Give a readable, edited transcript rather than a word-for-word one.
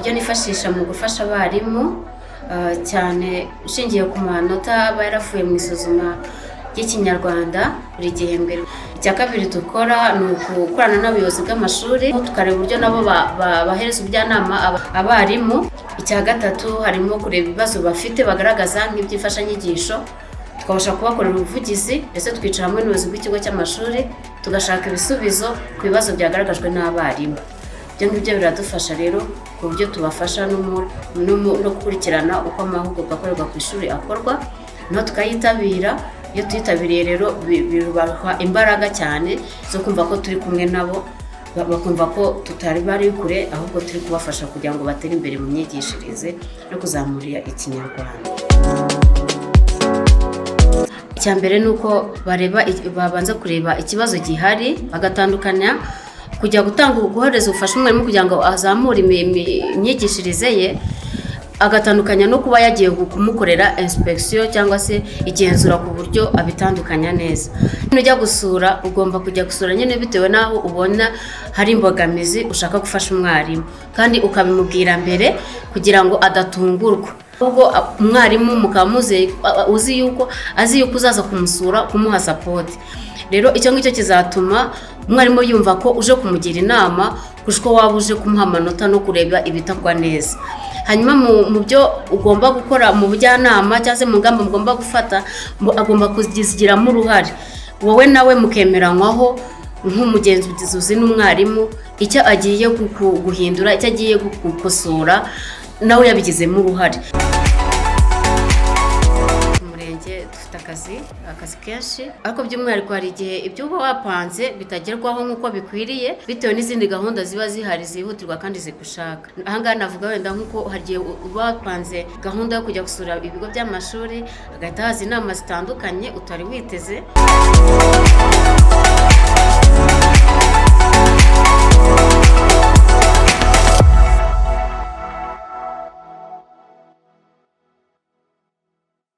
uburyo nifashisha mu gufasha abarimu cyane ushingiye ku manota aba yaravuye mu isuzuma ry'Ikinyarwanda buri gihembwe. Icya kabiri dukora ni ugukorana n'abayobozi bw'amashuri tukareba uburyo nabo bahereza ubujyanama abarimu. Icya gatatu harimo kureba ibibazo bafite bagaragaza nk'iby'imfashanyigisho, tukabasha kubakorera ubuvugizi ndetse twicara hamwe n'ubuyobozi bw'ikigo cy'amashuri tugashaka ibisubizo ku bibazo byagaragajwe n'abarimu. Ibyo ngibyo biradufasha rero ku buryo tubafasha no gukurikirana uko amahugurwa akorerwa ku ishuri akorwa, naho tukayitabira. Iyo tuyitabiriye rero bibaha imbaraga cyane zo kumva ko turi kumwe nabo, bakumva ko tutari bari kure ahubwo turi kubafasha kugira ngo batere imbere mu myigishirize no kuzamurira Ikinyarwanda. Icya mbere ni uko babanza kureba ikibazo gihari, bagatandukanya kujya guhereza ubufasha umwarimu kugira ngo azamure imyigishirize ye, agatandukanya no kuba yagiye kumukorera inspection cyangwa se igenzura ku buryo abitandukanya neza. Nujya gusura ugomba kujya gusura nyine bitewe naho ubona hari imbogamizi ushaka gufasha umwarimu, kandi ukabimubwira mbere kugira ngo adatungurwa. Ubwo umwarimu mukamuze azi yuko uzaza kumusura kumuha support. Rero icyo ngicyo kizatuma umwarimu yumva ko uje kumugira inama kuko waba uje kumuha amanota no kureba ibitakwa neza. Hanyuma mu byo ugomba gukora mu bujyanama cyangwa se mu ngamba mugomba gufata, agomba kuzigiramo uruhare. Wowe nawe mukemeranywaho nk'umugenzuzi n'umwarimu icyo agiye guhindura, icyo agiye gukosora, nawe yabigizemo uruhare. Dufite akazi kenshi, ariko by'umwihariko hari igihe ibyo uba wapanze bitagerwaho nk'uko bikwiriye bitewe n'izindi gahunda ziba zihari zihutirwa kandi zigushaka. Ahangaha navuga wenda nk'uko hari igihe uba wapanze gahunda yo kujya gusura ibigo by'amashuri, hagahita haza inama zitandukanye utari witeze.